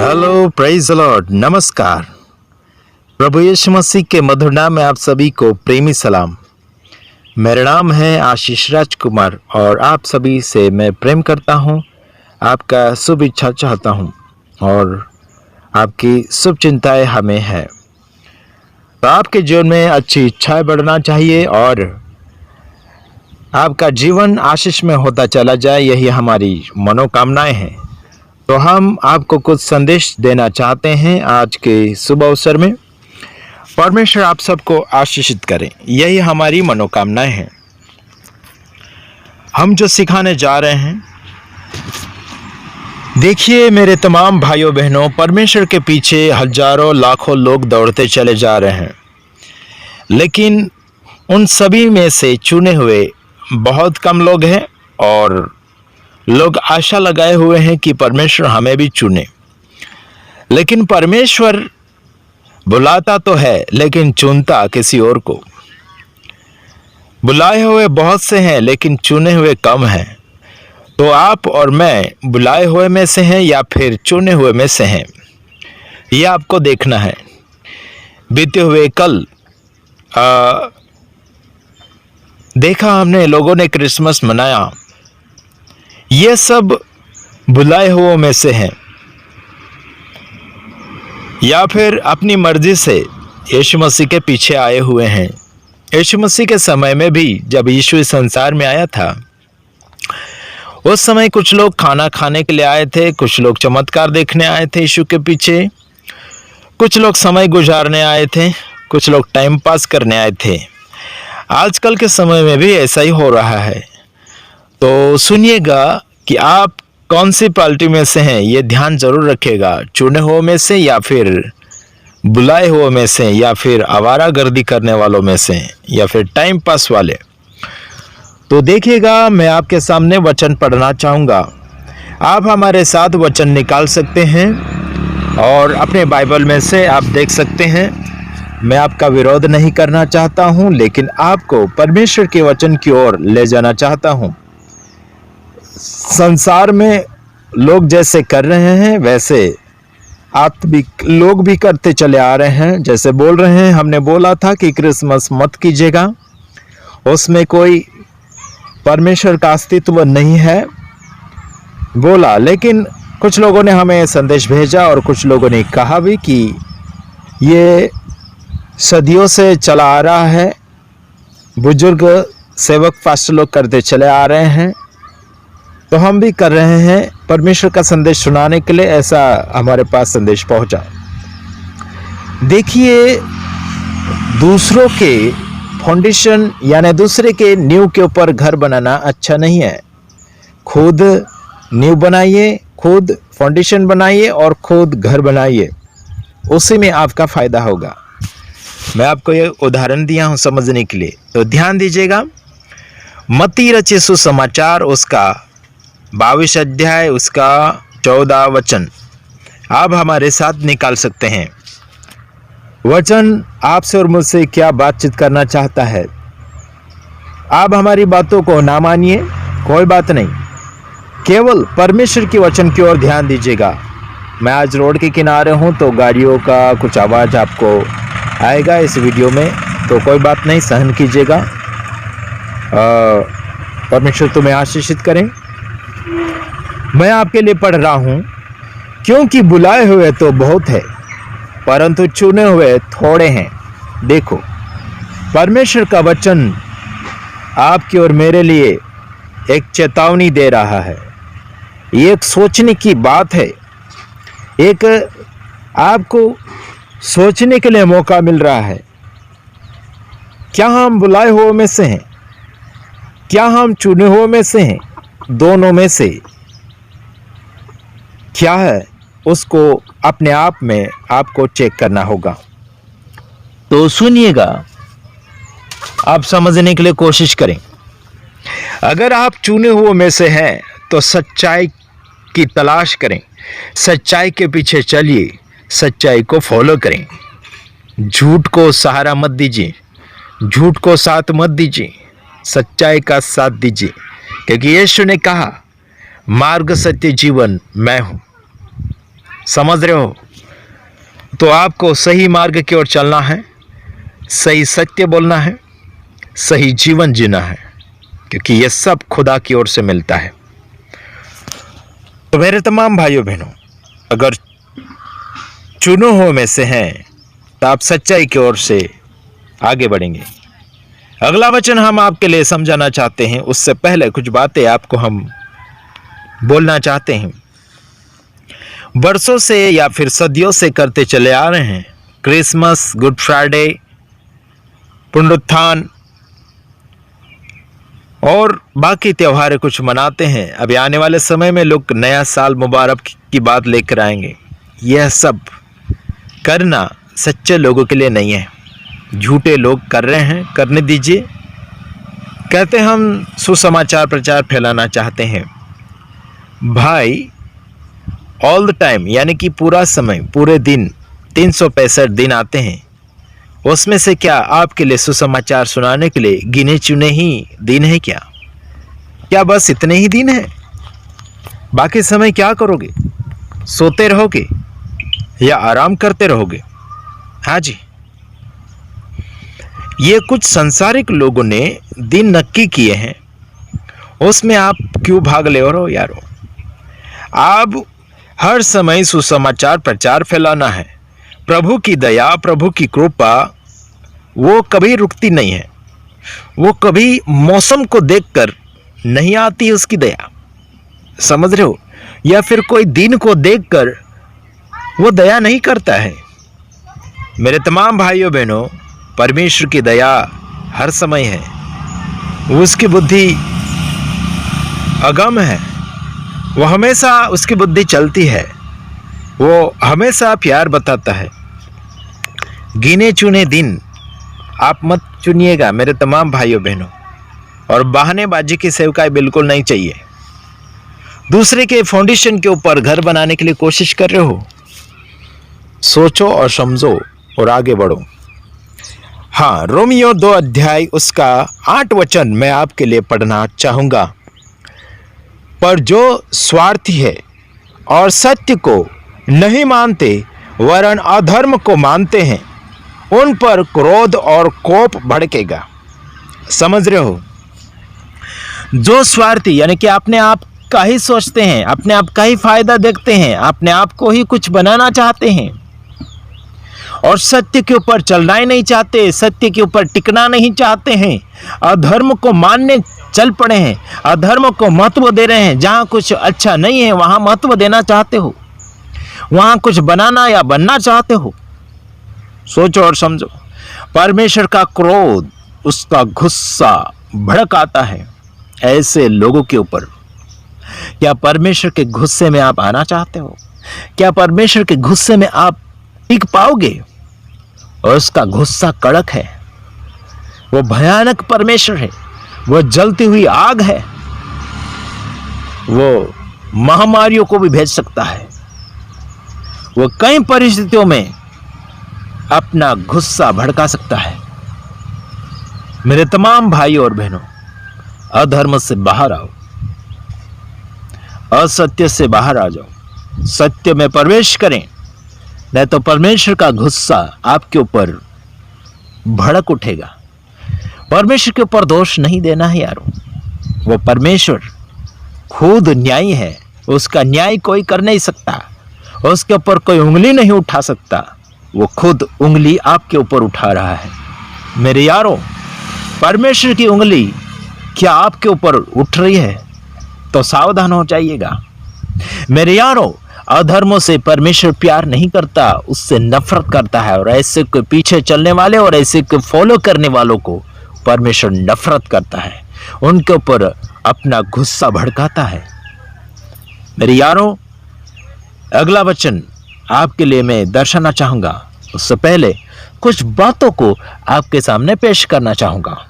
Hello, praise the Lord, नमस्कार। प्रभु यीशु मसीह के मधुर नाम में आप सभी को प्रेमी सलाम। मेरा नाम है आशीष राजकुमार और आप सभी से मैं प्रेम करता हूं, आपका शुभ इच्छा चाहता हूं और आपकी शुभ चिंताएं हमें है। तो आपके जीवन में अच्छी इच्छाएं बढ़ना चाहिए और आपका जीवन आशीष में होता चला जाए, यही हमारी मनोकामनाएं हैं। तो हम आपको कुछ संदेश देना चाहते हैं आज के शुभ अवसर में। परमेश्वर आप सबको आशीषित करें, यही हमारी मनोकामनाएं हैं। हम जो सिखाने जा रहे हैं, देखिए मेरे तमाम भाइयों बहनों, परमेश्वर के पीछे हजारों लाखों लोग दौड़ते चले जा रहे हैं, लेकिन उन सभी में से चुने हुए बहुत कम लोग हैं और लोग आशा लगाए हुए हैं कि परमेश्वर हमें भी चुने। लेकिन परमेश्वर बुलाता तो है लेकिन चुनता किसी और को। बुलाए हुए बहुत से हैं लेकिन चुने हुए कम हैं। तो आप और मैं बुलाए हुए में से हैं या फिर चुने हुए में से हैं, यह आपको देखना है। बीते हुए कल देखा हमने, लोगों ने क्रिसमस मनाया, ये सब बुलाए हुओं में से हैं या फिर अपनी मर्जी से यीशु मसीह के पीछे आए हुए हैं। यीशु मसीह के समय में भी जब यीशु इस संसार में आया था, उस समय कुछ लोग खाना खाने के लिए आए थे, कुछ लोग चमत्कार देखने आए थे यीशु के पीछे, कुछ लोग समय गुजारने आए थे, कुछ लोग टाइम पास करने आए थे। आजकल के समय में भी ऐसा ही हो रहा है। तो सुनिएगा कि आप कौन सी पार्टी में से हैं, ये ध्यान जरूर रखिएगा। चुने हुए में से या फिर बुलाए हुए में से या फिर आवारागर्दी करने वालों में से या फिर टाइम पास वाले। तो देखिएगा, मैं आपके सामने वचन पढ़ना चाहूँगा। आप हमारे साथ वचन निकाल सकते हैं और अपने बाइबल में से आप देख सकते हैं। मैं आपका विरोध नहीं करना चाहता हूँ, लेकिन आपको परमेश्वर के वचन की ओर ले जाना चाहता हूँ। संसार में लोग जैसे कर रहे हैं वैसे आप भी लोग भी करते चले आ रहे हैं। जैसे बोल रहे हैं, हमने बोला था कि क्रिसमस मत कीजिएगा, उसमें कोई परमेश्वर का अस्तित्व नहीं है बोला, लेकिन कुछ लोगों ने हमें संदेश भेजा और कुछ लोगों ने कहा भी कि ये सदियों से चला आ रहा है, बुजुर्ग सेवक फास्ट लोग करते चले आ रहे हैं, तो हम भी कर रहे हैं। परमेश्वर का संदेश सुनाने के लिए ऐसा हमारे पास संदेश पहुंचा। देखिए, दूसरों के फाउंडेशन यानी दूसरे के नींव के ऊपर घर बनाना अच्छा नहीं है। खुद नींव बनाइए, खुद फाउंडेशन बनाइए और खुद घर बनाइए, उसी में आपका फायदा होगा। मैं आपको ये उदाहरण दिया हूं समझने के लिए, तो ध्यान दीजिएगा। मत्ती रचित सुसमाचार उसका 22 अध्याय उसका 14 वचन आप हमारे साथ निकाल सकते हैं। वचन आपसे और मुझसे क्या बातचीत करना चाहता है। आप हमारी बातों को ना मानिए, कोई बात नहीं, केवल परमेश्वर की वचन की ओर ध्यान दीजिएगा। मैं आज रोड के किनारे हूं, तो गाड़ियों का कुछ आवाज़ आपको आएगा इस वीडियो में, तो कोई बात नहीं, सहन कीजिएगा। परमेश्वर तुम्हें आशीषित करें। मैं आपके लिए पढ़ रहा हूं, क्योंकि बुलाए हुए तो बहुत है परंतु चुने हुए थोड़े हैं। देखो, परमेश्वर का वचन आपकी और मेरे लिए एक चेतावनी दे रहा है। ये एक सोचने की बात है, एक आपको सोचने के लिए मौका मिल रहा है। क्या हम बुलाए हुए में से हैं? क्या हम चुने हुए में से हैं? दोनों में से क्या है, उसको अपने आप में आपको चेक करना होगा। तो सुनिएगा, आप समझने के लिए कोशिश करें। अगर आप चुने हुए में से हैं तो सच्चाई की तलाश करें, सच्चाई के पीछे चलिए, सच्चाई को फॉलो करें। झूठ को सहारा मत दीजिए, झूठ को साथ मत दीजिए, सच्चाई का साथ दीजिए, क्योंकि यीशु ने कहा, मार्ग सत्य जीवन मैं हूं। समझ रहे हो? तो आपको सही मार्ग की ओर चलना है, सही सत्य बोलना है, सही जीवन जीना है, क्योंकि यह सब खुदा की ओर से मिलता है। तो मेरे तमाम भाइयों बहनों, अगर चुनो हुए में से हैं तो आप सच्चाई की ओर से आगे बढ़ेंगे। अगला वचन हम आपके लिए समझाना चाहते हैं, उससे पहले कुछ बातें आपको हम बोलना चाहते हैं। वर्षों से या फिर सदियों से करते चले आ रहे हैं, क्रिसमस, गुड फ्राइडे, पुनरुत्थान और बाकी त्योहार कुछ मनाते हैं। अभी आने वाले समय में लोग नया साल मुबारक की बात लेकर आएंगे। यह सब करना सच्चे लोगों के लिए नहीं है, झूठे लोग कर रहे हैं, करने दीजिए। कहते हम सुसमाचार प्रचार फैलाना चाहते हैं। भाई ऑल द टाइम, यानी कि पूरा समय, पूरे दिन 365 दिन आते हैं, उसमें से क्या आपके लिए सुसमाचार सुनाने के लिए गिने चुने ही दिन है क्या? क्या बस इतने ही दिन है? बाकी समय क्या करोगे? सोते रहोगे या आराम करते रहोगे? हाँ जी, ये कुछ संसारिक लोगों ने दिन नक्की किए हैं, उसमें आप क्यों भाग ले रहे हो यारो? आप हर समय सुसमाचार प्रचार फैलाना है। प्रभु की दया, प्रभु की कृपा वो कभी रुकती नहीं है। वो कभी मौसम को देखकर नहीं आती उसकी दया, समझ रहे हो? या फिर कोई दिन को देखकर वो दया नहीं करता है। मेरे तमाम भाइयों बहनों, परमेश्वर की दया हर समय है। उसकी बुद्धि अगम है, वो हमेशा उसकी बुद्धि चलती है, वो हमेशा प्यार बताता है। गिने चुने दिन आप मत चुनिएगा मेरे तमाम भाइयों बहनों, और बहानेबाजी की सेवकाई बिल्कुल नहीं चाहिए। दूसरे के फाउंडेशन के ऊपर घर बनाने के लिए कोशिश कर रहे हो, सोचो और समझो और आगे बढ़ो। हाँ, रोमियो 2 अध्याय उसका 8 वचन मैं आपके लिए पढ़ना चाहूँगा। पर जो स्वार्थी है और सत्य को नहीं मानते वरन अधर्म को मानते हैं, उन पर क्रोध और कोप भड़केगा। समझ रहे हो? जो स्वार्थी, यानी कि अपने आप का ही सोचते हैं, अपने आप का ही फायदा देखते हैं, अपने आप को ही कुछ बनाना चाहते हैं और सत्य के ऊपर चलना ही नहीं चाहते, सत्य के ऊपर टिकना नहीं चाहते हैं, अधर्म को मानने चल पड़े हैं, अधर्म को महत्व दे रहे हैं। जहाँ कुछ अच्छा नहीं है वहाँ महत्व देना चाहते हो, वहाँ कुछ बनाना या बनना चाहते हो। सोचो और समझो। परमेश्वर का क्रोध, उसका गुस्सा भड़क आता है ऐसे लोगों के ऊपर। क्या परमेश्वर के गुस्से में आप आना चाहते हो? क्या परमेश्वर के गुस्से में आप टिक पाओगे? और उसका गुस्सा कड़क है, वो भयानक परमेश्वर है, वो जलती हुई आग है, वो महामारियों को भी भेज सकता है, वो कई परिस्थितियों में अपना गुस्सा भड़का सकता है। मेरे तमाम भाइयों और बहनों, अधर्म से बाहर आओ, असत्य से बाहर आ जाओ, सत्य में प्रवेश करें, नहीं तो परमेश्वर का गुस्सा आपके ऊपर भड़क उठेगा। परमेश्वर के ऊपर दोष नहीं देना है यारो, वो परमेश्वर खुद न्यायी है, उसका न्याय कोई कर नहीं सकता, उसके ऊपर कोई उंगली नहीं उठा सकता, वो खुद उंगली आपके ऊपर उठा रहा है। मेरे यारों, परमेश्वर की उंगली क्या आपके ऊपर उठ रही है तो सावधान हो जाइएगा। मेरे यारों, अधर्मों से परमेश्वर प्यार नहीं करता, उससे नफरत करता है, और ऐसे के पीछे चलने वाले और ऐसे के फॉलो करने वालों को परमेश्वर नफरत करता है, उनके ऊपर अपना गुस्सा भड़काता है। मेरे यारों, अगला वचन आपके लिए मैं दर्शाना चाहूँगा, उससे पहले कुछ बातों को आपके सामने पेश करना चाहूँगा।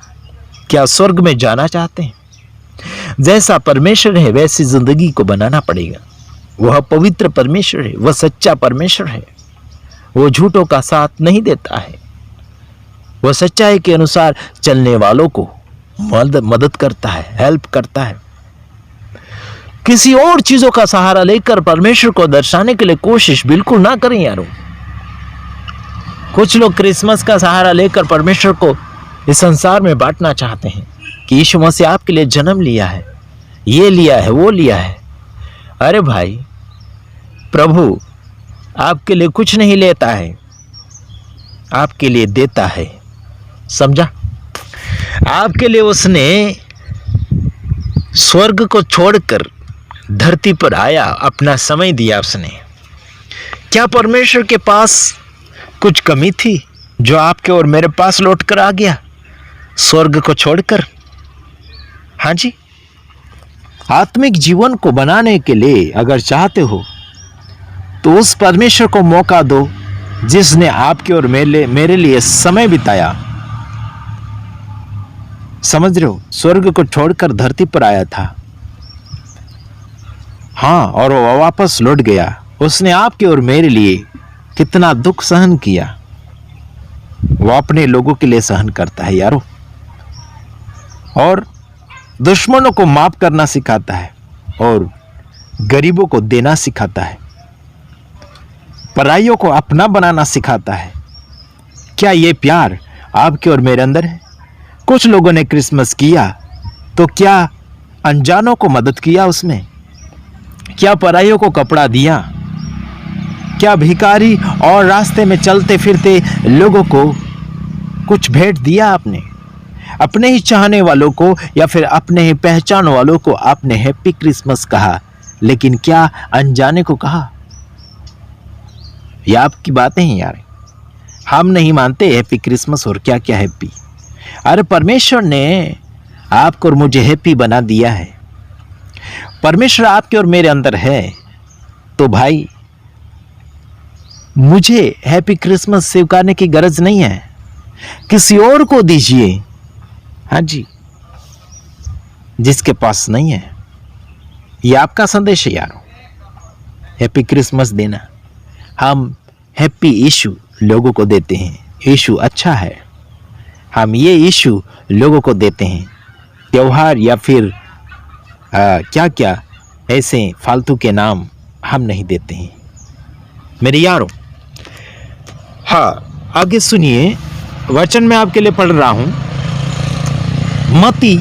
क्या स्वर्ग में जाना चाहते हैं? जैसा परमेश्वर है वैसी जिंदगी को बनाना पड़ेगा। वह पवित्र परमेश्वर है, वह सच्चा परमेश्वर है, वो झूठों का साथ नहीं देता है, वह सच्चाई के अनुसार चलने वालों को मदद करता है, हेल्प करता है। किसी और चीजों का सहारा लेकर परमेश्वर को दर्शाने के लिए कोशिश बिल्कुल ना करें यारों। कुछ लोग क्रिसमस का सहारा लेकर परमेश्वर को इस संसार में बांटना चाहते हैं कि यीशु मसीह आपके लिए जन्म लिया है, ये लिया है, वो लिया है। अरे भाई, प्रभु आपके लिए कुछ नहीं लेता है, आपके लिए देता है, समझा? आपके लिए उसने स्वर्ग को छोड़कर धरती पर आया, अपना समय दिया उसने। क्या परमेश्वर के पास कुछ कमी थी जो आपके और मेरे पास लौट कर आ गया स्वर्ग को छोड़कर? हाँ जी। आत्मिक जीवन को बनाने के लिए अगर चाहते हो तो उस परमेश्वर को मौका दो जिसने आपके और मेरे लिए समय बिताया। समझ रहे हो? स्वर्ग को छोड़कर धरती पर आया था, हाँ, और वो वापस लौट गया। उसने आपके और मेरे लिए कितना दुख सहन किया। वो अपने लोगों के लिए सहन करता है यारो, और दुश्मनों को माफ करना सिखाता है, और गरीबों को देना सिखाता है, पराइयों को अपना बनाना सिखाता है। क्या ये प्यार आपके और मेरे अंदर है? कुछ लोगों ने क्रिसमस किया तो क्या अनजानों को मदद किया उसमें? क्या पराइयों को कपड़ा दिया? क्या भिखारी और रास्ते में चलते फिरते लोगों को कुछ भेंट दिया आपने? अपने ही चाहने वालों को या फिर अपने ही पहचान वालों को आपने हैप्पी क्रिसमस कहा, लेकिन क्या अनजाने को कहा? ये आपकी बातें हैं यार, हम नहीं मानते हैप्पी क्रिसमस और क्या क्या हैप्पी। अरे परमेश्वर ने आपको और मुझे हैप्पी बना दिया है। परमेश्वर आपके और मेरे अंदर है तो भाई मुझे हैप्पी क्रिसमस स्वीकारने की गरज नहीं है, किसी और को दीजिए। हाँ जी, जिसके पास नहीं है। ये आपका संदेश है यारो, हैप्पी क्रिसमस देना। हम हैप्पी यीशु लोगों को देते हैं, यीशु अच्छा है, हम ये यीशु लोगों को देते हैं। त्योहार या फिर क्या क्या ऐसे फालतू के नाम हम नहीं देते हैं मेरे यारों। हाँ, आगे सुनिए, वचन मैं आपके लिए पढ़ रहा हूं, मत्ती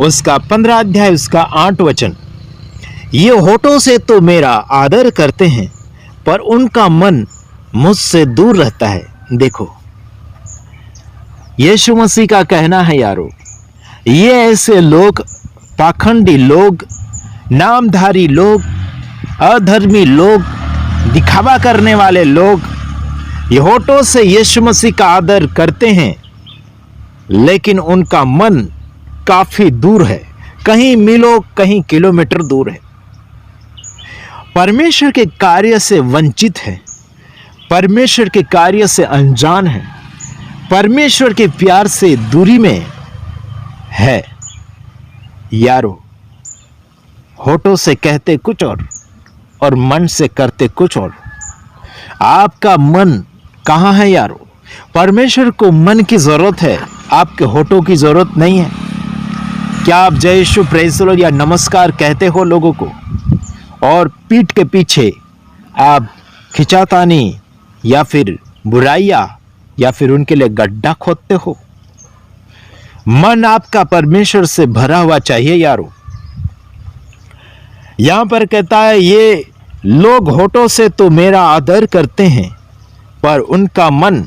उसका 15 अध्याय उसका 8 वचन। ये होठों से तो मेरा आदर करते हैं पर उनका मन मुझसे दूर रहता है। देखो, यीशु मसीह का कहना है यारो, ये ऐसे लोग, पाखंडी लोग, नामधारी लोग, अधर्मी लोग, दिखावा करने वाले लोग, ये होठों से यीशु मसीह का आदर करते हैं लेकिन उनका मन काफी दूर है, कहीं मीलों कहीं किलोमीटर दूर है। परमेश्वर के कार्य से वंचित है, परमेश्वर के कार्य से अनजान है, परमेश्वर के प्यार से दूरी में है। यारो, होठों से कहते कुछ और मन से करते कुछ और। आपका मन कहाँ है यारो? परमेश्वर को मन की जरूरत है, आपके होठों की जरूरत नहीं है। क्या आप जय यीशु, प्रेज़ द लॉर्ड या नमस्कार कहते हो लोगों को और पीठ के पीछे आप खिंचातानी या फिर बुराइयां या फिर उनके लिए गड्ढा खोदते हो? मन आपका परमेश्वर से भरा हुआ चाहिए यारो। यहां पर कहता है, ये लोग होठों से तो मेरा आदर करते हैं पर उनका मन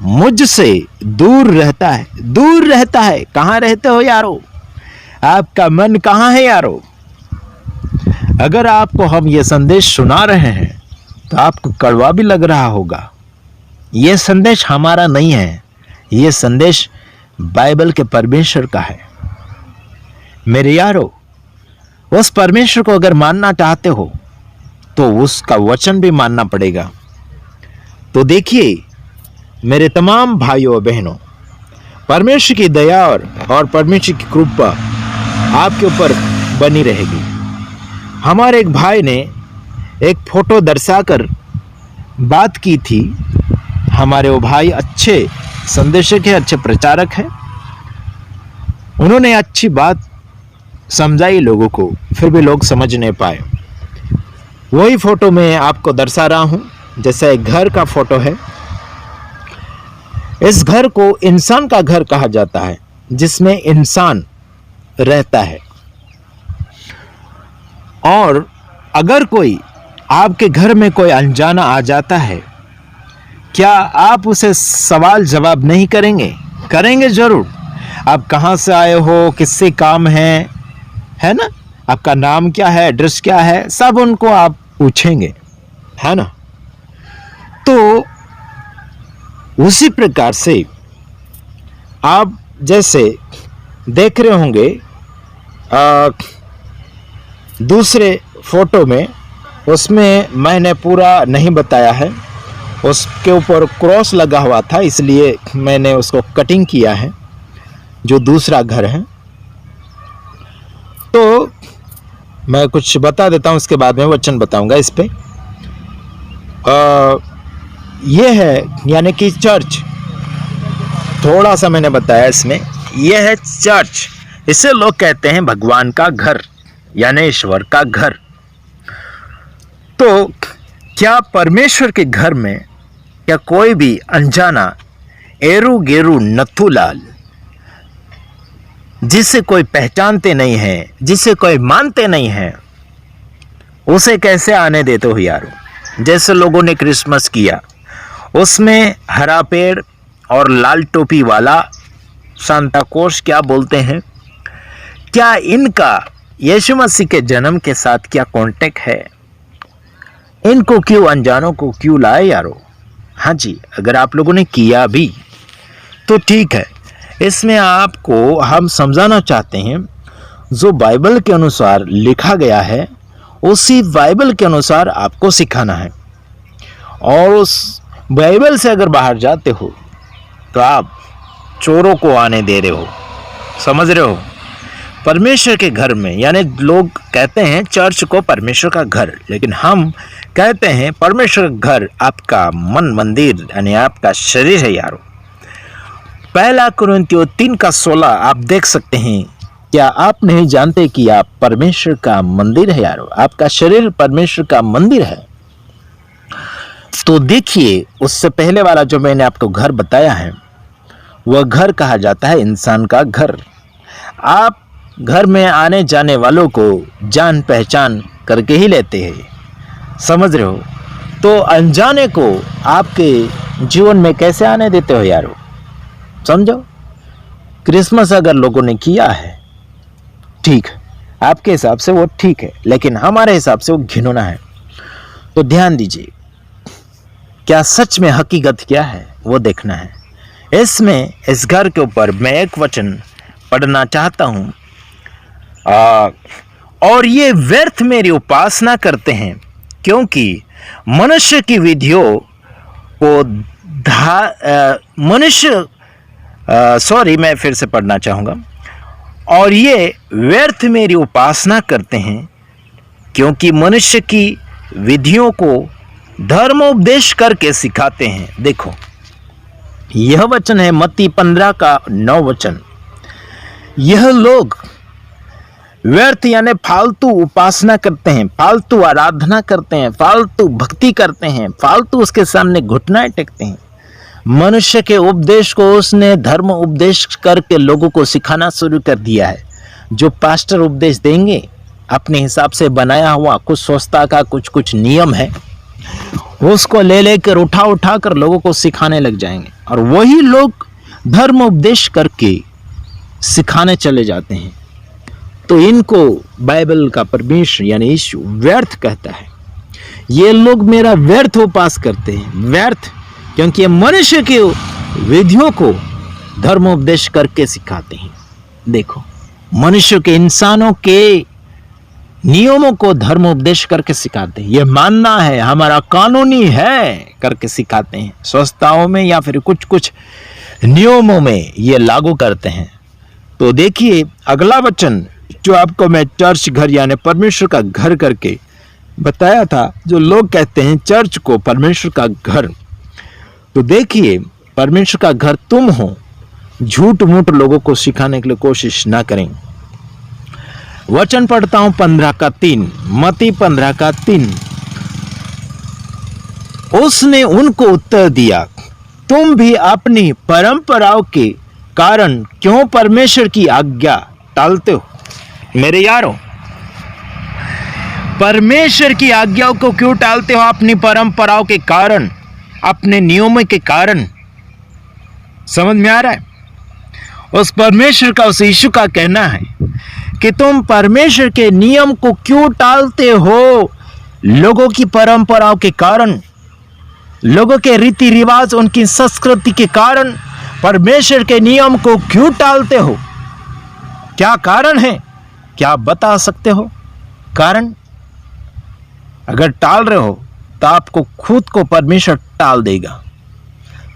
मुझसे दूर रहता है। दूर रहता है, कहां रहते हो यारो? आपका मन कहां है यारो? अगर आपको हम ये संदेश सुना रहे हैं तो आपको कड़वा भी लग रहा होगा। ये संदेश हमारा नहीं है, ये संदेश बाइबल के परमेश्वर का है। मेरे यारो, उस परमेश्वर को अगर मानना चाहते हो तो उसका वचन भी मानना पड़ेगा। तो देखिए मेरे तमाम भाइयों और बहनों, परमेश्वर की दया और परमेश्वर की कृपा आपके ऊपर बनी रहेगी। हमारे एक भाई ने एक फोटो दर्शाकर बात की थी। हमारे वो भाई अच्छे संदेशक है, अच्छे प्रचारक हैं। उन्होंने अच्छी बात समझाई लोगों को, फिर भी लोग समझ नहीं पाए। वही फोटो मैं आपको दर्शा रहा हूं, जैसे एक घर का फोटो है। इस घर को इंसान का घर कहा जाता है, जिसमें इंसान रहता है। और अगर कोई आपके घर में कोई अनजाना आ जाता है, क्या आप उसे सवाल जवाब नहीं करेंगे? करेंगे जरूर। आप कहाँ से आए हो, किससे काम है ना, आपका नाम क्या है, एड्रेस क्या है, सब उनको आप पूछेंगे, है ना। तो उसी प्रकार से आप जैसे देख रहे होंगे दूसरे फोटो में, उसमें मैंने पूरा नहीं बताया है, उसके ऊपर क्रॉस लगा हुआ था, इसलिए मैंने उसको कटिंग किया है, जो दूसरा घर है। तो मैं कुछ बता देता हूं, उसके बाद में वचन बताऊंगा इस पे। ये है यानी कि चर्च, थोड़ा सा मैंने बताया इसमें। यह है चर्च, इसे लोग कहते हैं भगवान का घर यानी ईश्वर का घर। तो क्या परमेश्वर के घर में क्या कोई भी अनजाना एरू गेरू नथुलाल, जिसे कोई पहचानते नहीं है, जिसे कोई मानते नहीं है, उसे कैसे आने देते हो यारो? जैसे लोगों ने क्रिसमस किया, उसमें हरा पेड़ और लाल टोपी वाला सांता क्लॉज क्या बोलते हैं, क्या इनका यीशु मसीह के जन्म के साथ क्या कांटेक्ट है? इनको क्यों, अनजानों को क्यों लाए यारो? हाँ जी, अगर आप लोगों ने किया भी तो ठीक है। इसमें आपको हम समझाना चाहते हैं, जो बाइबल के अनुसार लिखा गया है उसी बाइबल के अनुसार आपको सिखाना है। और उस बाइबल से अगर बाहर जाते हो तो आप चोरों को आने दे रहे हो, समझ रहे हो? परमेश्वर के घर में, यानी लोग कहते हैं चर्च को परमेश्वर का घर, लेकिन हम कहते हैं परमेश्वर का घर आपका मन मंदिर यानी आपका शरीर है यारो। पहला कुरिन्थियों 3:16 आप देख सकते हैं। क्या आप नहीं जानते कि आप परमेश्वर का मंदिर है यारो? आपका शरीर परमेश्वर का मंदिर है। तो देखिए, उससे पहले वाला जो मैंने आपको घर बताया है, वह घर कहा जाता है इंसान का घर। आप घर में आने जाने वालों को जान पहचान करके ही लेते हैं, समझ रहे हो? तो अनजाने को आपके जीवन में कैसे आने देते हो यारो? समझो, क्रिसमस अगर लोगों ने किया है, ठीक है, आपके हिसाब से वो ठीक है, लेकिन हमारे हिसाब से वो घिनौना है। तो ध्यान दीजिए, क्या सच में हकीकत क्या है वो देखना है। इसमें इस घर के ऊपर मैं एक वचन पढ़ना चाहता हूं। और ये व्यर्थ मेरी उपासना करते हैं, क्योंकि मनुष्य की विधियों को मैं फिर से पढ़ना चाहूंगा। और ये व्यर्थ मेरी उपासना करते हैं, क्योंकि मनुष्य की विधियों को धर्मोपदेश करके सिखाते हैं। देखो, यह वचन है मत्ती 15:9 वचन। यह लोग व्यर्थ यानी फालतू उपासना करते हैं, फालतू आराधना करते हैं, फालतू भक्ति करते हैं, फालतू उसके सामने घुटनाएं टेकते हैं। मनुष्य के उपदेश को उसने धर्म उपदेश करके लोगों को सिखाना शुरू कर दिया है। जो पास्टर उपदेश देंगे, अपने हिसाब से बनाया हुआ कुछ संस्था का कुछ नियम है, उसको ले लेकर उठा कर लोगों को सिखाने लग जाएंगे, और वही लोग धर्म उपदेश करके सिखाने चले जाते हैं। तो इनको बाइबल का परमेश्वर यानी यीशु व्यर्थ कहता है। ये लोग मेरा व्यर्थ उपास करते हैं, व्यर्थ, क्योंकि ये मनुष्य की विधियों को धर्मोपदेश करके सिखाते हैं। देखो, मनुष्य के, इंसानों के नियमों को धर्मोपदेश करके सिखाते हैं। ये मानना है, हमारा कानूनी है करके सिखाते हैं। संस्थाओं में या फिर कुछ नियमों में ये लागू करते हैं। तो देखिए, अगला वचन जो आपको मैं चर्च घर यानी परमेश्वर का घर करके बताया था, जो लोग कहते हैं चर्च को परमेश्वर का घर। तो देखिए, परमेश्वर का घर तुम हो। झूठ मूठ लोगों को सिखाने के लिए कोशिश ना करें। वचन पढ़ता हूं 15 का 3, मत्ती 15 का 3। उसने उनको उत्तर दिया, तुम भी अपनी परंपराओं के कारण क्यों परमेश्वर की आज्ञा टालते हो? मेरे यारों, परमेश्वर की आज्ञाओं को क्यों टालते हो? अपनी परंपराओं के कारण, अपने नियमों के कारण। समझ में आ रहा है? उस परमेश्वर का, उस यीशु का कहना है कि तुम परमेश्वर के नियम को क्यों टालते हो? लोगों की परंपराओं के कारण, लोगों के रीति रिवाज, उनकी संस्कृति के कारण परमेश्वर के नियम को क्यों टालते हो? क्या कारण है? क्या आप बता सकते हो कारण? अगर टाल रहे हो तो आपको खुद को परमेश्वर टाल देगा।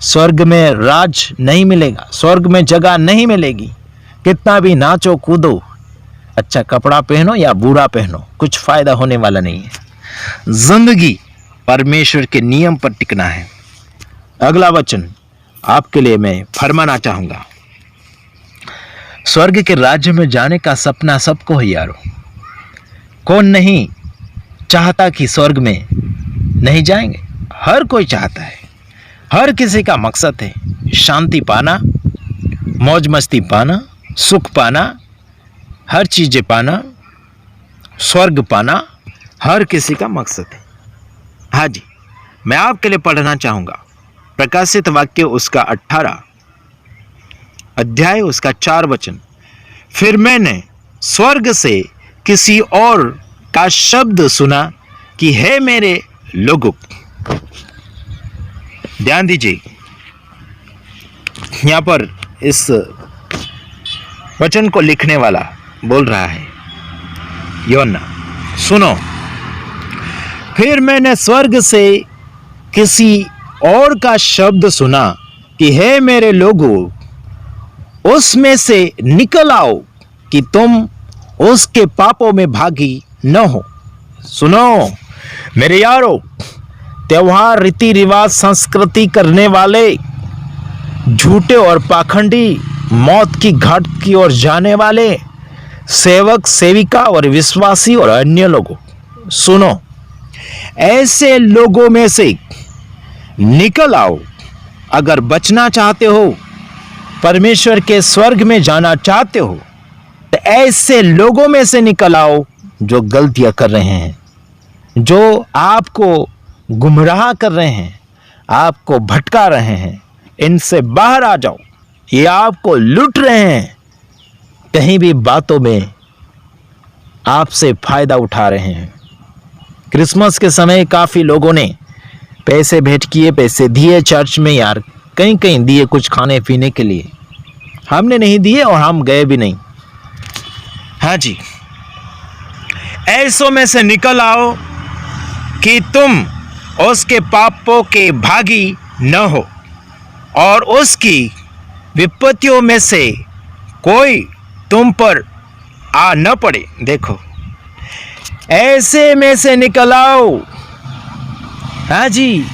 स्वर्ग में राज नहीं मिलेगा, स्वर्ग में जगह नहीं मिलेगी। कितना भी नाचो कूदो, अच्छा कपड़ा पहनो या बुरा पहनो, कुछ फायदा होने वाला नहीं है। जिंदगी परमेश्वर के नियम पर टिकना है। अगला वचन आपके लिए मैं फरमाना चाहूंगा। स्वर्ग के राज्य में जाने का सपना सबको है यारो। कौन नहीं चाहता कि स्वर्ग में नहीं जाएंगे? हर कोई चाहता है। हर किसी का मकसद है शांति पाना, मौज मस्ती पाना, सुख पाना, हर चीजें पाना, स्वर्ग पाना, हर किसी का मकसद है। हाँ जी, मैं आपके लिए पढ़ना चाहूंगा प्रकाशित वाक्य उसका 18 अध्याय उसका 4 वचन। फिर मैंने स्वर्ग से किसी और का शब्द सुना कि हे मेरे लोगों। ध्यान दीजिए, यहां पर इस वचन को लिखने वाला बोल रहा है योना, सुनो। फिर मैंने स्वर्ग से किसी और का शब्द सुना कि हे मेरे लोगों, उसमें से निकल आओ कि तुम उसके पापों में भागी न हो। सुनो मेरे यारो, त्योहार, रीति रिवाज, संस्कृति करने वाले झूठे और पाखंडी, मौत की घाट की ओर जाने वाले सेवक, सेविका और विश्वासी और अन्य लोगों, सुनो, ऐसे लोगों में से निकल आओ। अगर बचना चाहते हो, परमेश्वर के स्वर्ग में जाना चाहते हो, तो ऐसे लोगों में से निकल आओ जो गलतियां कर रहे हैं, जो आपको गुमराह कर रहे हैं, आपको भटका रहे हैं। इनसे बाहर आ जाओ। ये आपको लूट रहे हैं, कहीं भी बातों में आपसे फायदा उठा रहे हैं। क्रिसमस के समय काफी लोगों ने पैसे भेंट किए, पैसे दिए चर्च में यार, कहीं कहीं दिए कुछ खाने पीने के लिए। हमने नहीं दिए और हम गए भी नहीं। हाँ जी, ऐसों में से निकल आओ कि तुम उसके पापों के भागी न हो और उसकी विपत्तियों में से कोई तुम पर आ न पड़े। देखो, ऐसे में से निकल आओ, हाँ जी,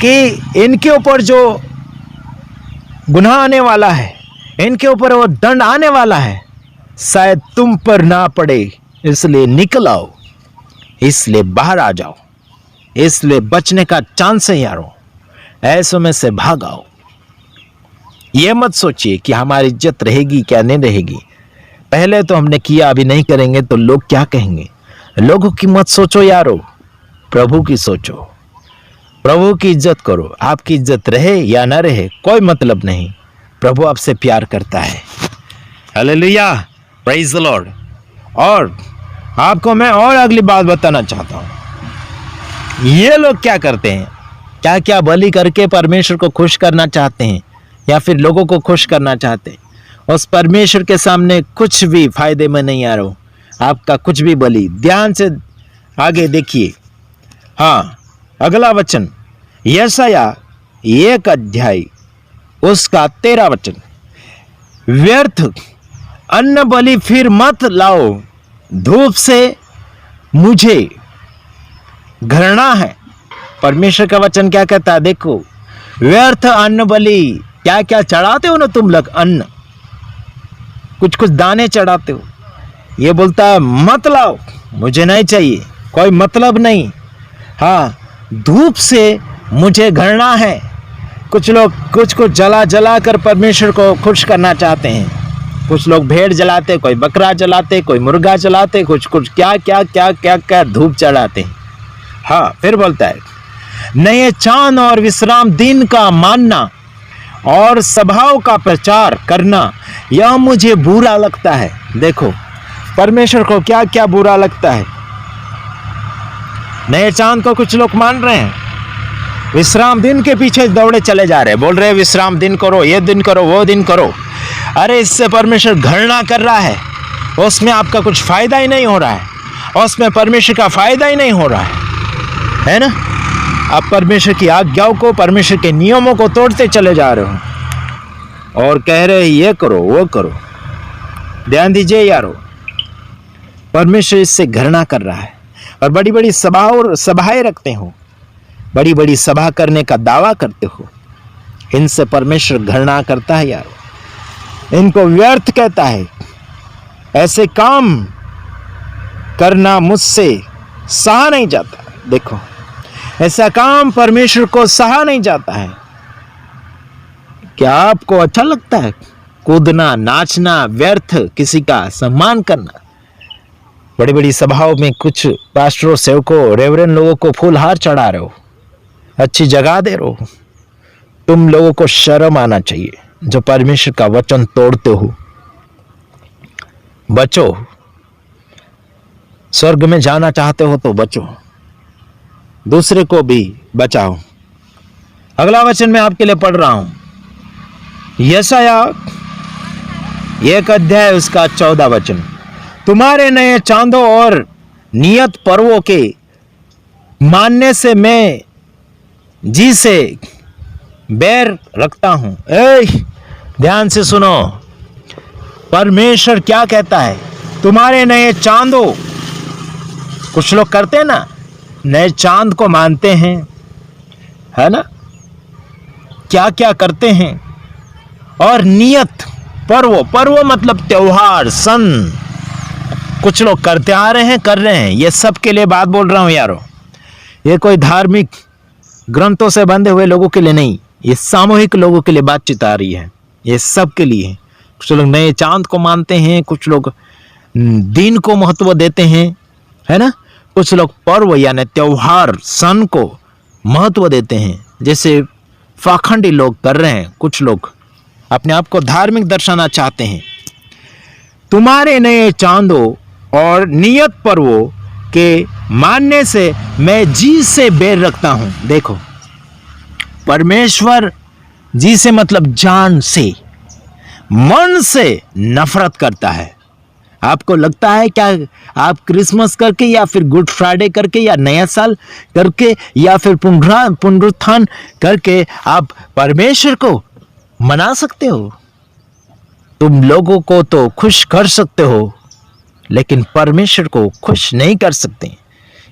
कि इनके ऊपर जो गुनाह आने वाला है, इनके ऊपर वो दंड आने वाला है, शायद तुम पर ना पड़े। इसलिए निकल आओ, इसलिए बाहर आ जाओ, इसलिए बचने का चांस है यारों। ऐसों में से भाग आओ। ये मत सोचिए कि हमारी इज्जत रहेगी क्या नहीं रहेगी। पहले तो हमने किया, अभी नहीं करेंगे तो लोग क्या कहेंगे। लोगों की मत सोचो यारो, प्रभु की सोचो। प्रभु की इज्जत करो। आपकी इज्जत रहे या ना रहे कोई मतलब नहीं, प्रभु आपसे प्यार करता है। Hallelujah, praise the Lord. और आपको मैं और अगली बात बताना चाहता हूं। ये लोग क्या करते हैं, क्या क्या बलि करके परमेश्वर को खुश करना चाहते हैं या फिर लोगों को खुश करना चाहते हैं। उस परमेश्वर के सामने कुछ भी फायदे में नहीं आ रहा हो आपका कुछ भी बलि। ध्यान से आगे देखिए। हाँ, अगला वचन यशाया 1 अध्याय उसका 13 वचन। व्यर्थ अन्न बलि फिर मत लाओ, धूप से मुझे घृणा है। परमेश्वर का वचन क्या कहता है, देखो, व्यर्थ अन्न बलि। क्या क्या चढ़ाते हो ना तुम लोग, अन्न, कुछ कुछ दाने चढ़ाते हो, ये बोलता है मत लाओ, मुझे नहीं चाहिए, कोई मतलब नहीं। हाँ, धूप से मुझे घृणा है। कुछ लोग कुछ कुछ जला जला कर परमेश्वर को खुश करना चाहते हैं। कुछ लोग भेड़ जलाते, कोई बकरा जलाते, कोई मुर्गा जलाते, कुछ कुछ क्या क्या क्या क्या क्या धूप चढ़ाते हैं। हाँ, फिर बोलता है नए चांद और विश्राम दिन का मानना और सभाओं का प्रचार करना, यह मुझे बुरा लगता है। देखो परमेश्वर को क्या क्या बुरा लगता है। नए चांद को कुछ लोग मान रहे हैं, विश्राम दिन के पीछे दौड़े चले जा रहे हैं, बोल रहे हैं विश्राम दिन करो, ये दिन करो, वो दिन करो। अरे इससे परमेश्वर घृणा कर रहा है, उसमें आपका कुछ फायदा ही नहीं हो रहा है, उसमें परमेश्वर का फायदा ही नहीं हो रहा है ना। आप परमेश्वर की आज्ञाओं को, परमेश्वर के नियमों को तोड़ते चले जा रहे हो और कह रहे हैं ये करो वो करो। ध्यान दीजिए यारो, परमेश्वर इससे घृणा कर रहा है। और बड़ी बड़ी सभाएं रखते हो, बड़ी बड़ी सभा करने का दावा करते हो, इनसे परमेश्वर घृणा करता है यारो, इनको व्यर्थ कहता है। ऐसे काम करना मुझसे सहा नहीं जाता। देखो ऐसा काम परमेश्वर को सहा नहीं जाता है। क्या आपको अच्छा लगता है कूदना, नाचना, व्यर्थ किसी का सम्मान करना? बड़ी बड़ी सभाओं में कुछ पास्टरों, सेवकों, रेवरेंड लोगों को फूलहार चढ़ा रहे हो, अच्छी जगह दे रहे हो। तुम लोगों को शर्म आना चाहिए जो परमेश्वर का वचन तोड़ते हो। बचो, स्वर्ग में जाना चाहते हो तो बचो, दूसरे को भी बचाओ। अगला वचन मैं आपके लिए पढ़ रहा हूं, यशाया 1 अध्याय उसका 14 वचन। तुम्हारे नए चांदों और नियत पर्वों के मानने से मैं जी से बैर रखता हूं। ध्यान से सुनो, परमेश्वर क्या कहता है? तुम्हारे नए चांदों, कुछ लोग करते हैं ना, नए चांद को मानते हैं, है ना, क्या क्या करते हैं। और नियत पर्व, पर्व मतलब त्योहार, सन, कुछ लोग करते आ रहे हैं, कर रहे हैं। ये सब के लिए बात बोल रहा हूं यारो, ये कोई धार्मिक ग्रंथों से बंधे हुए लोगों के लिए नहीं, ये सामूहिक लोगों के लिए बातचीत आ रही है, ये सब के लिए। कुछ लोग नए चांद को मानते हैं, कुछ लोग दिन को महत्व देते हैं, है ना, कुछ लोग पर्व यानी त्योहार, सन को महत्व देते हैं, जैसे पाखंडी लोग कर रहे हैं। कुछ लोग अपने आप को धार्मिक दर्शाना चाहते हैं। तुम्हारे नए चांदों और नियत पर्वों के मानने से मैं जी से बैर रखता हूं। देखो परमेश्वर जी से मतलब जान से, मन से नफरत करता है। आपको लगता है क्या आप क्रिसमस करके या फिर गुड फ्राइडे करके या नया साल करके या फिर पुनरुत्थान करके आप परमेश्वर को मना सकते हो? तुम लोगों को तो खुश कर सकते हो, लेकिन परमेश्वर को खुश नहीं कर सकते,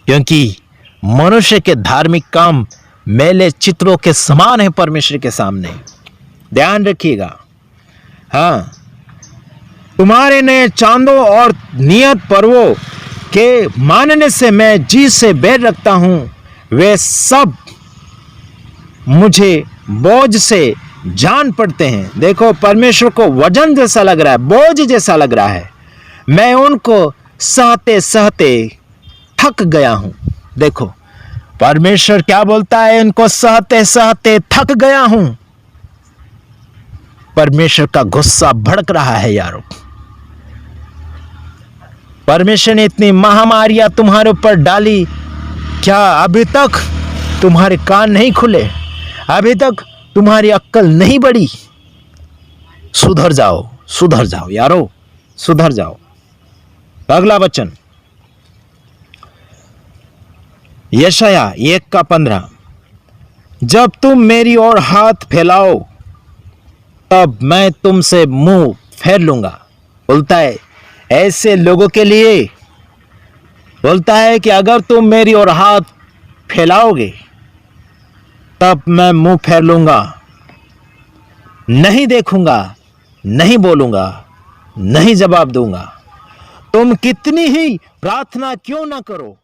क्योंकि मनुष्य के धार्मिक काम मैले चित्रों के समान है परमेश्वर के सामने। ध्यान रखिएगा। हाँ, तुम्हारे नए चांदों और नियत पर्वों के मानने से मैं जी से बैर रखता हूं। वे सब मुझे बोझ से जान पड़ते हैं। देखो परमेश्वर को वजन जैसा लग रहा है, बोझ जैसा लग रहा है। मैं उनको सहते सहते थक गया हूं। देखो परमेश्वर क्या बोलता है, इनको सहते सहते थक गया हूं। परमेश्वर का गुस्सा भड़क रहा है यारों। परमेश्वर ने इतनी महामारियां तुम्हारे ऊपर डाली, क्या अभी तक तुम्हारे कान नहीं खुले? अभी तक तुम्हारी अक्ल नहीं बढ़ी? सुधर जाओ, सुधर जाओ यारो, सुधर जाओ। अगला वचन यशाया 1:15। जब तुम मेरी ओर हाथ फैलाओ तब मैं तुमसे मुंह फेर लूंगा। बोलता है ऐसे लोगों के लिए, बोलता है कि अगर तुम मेरी ओर हाथ फैलाओगे तब मैं मुंह फेर लूंगा, नहीं देखूंगा, नहीं बोलूंगा, नहीं जवाब दूंगा। तुम कितनी ही प्रार्थना क्यों न करो,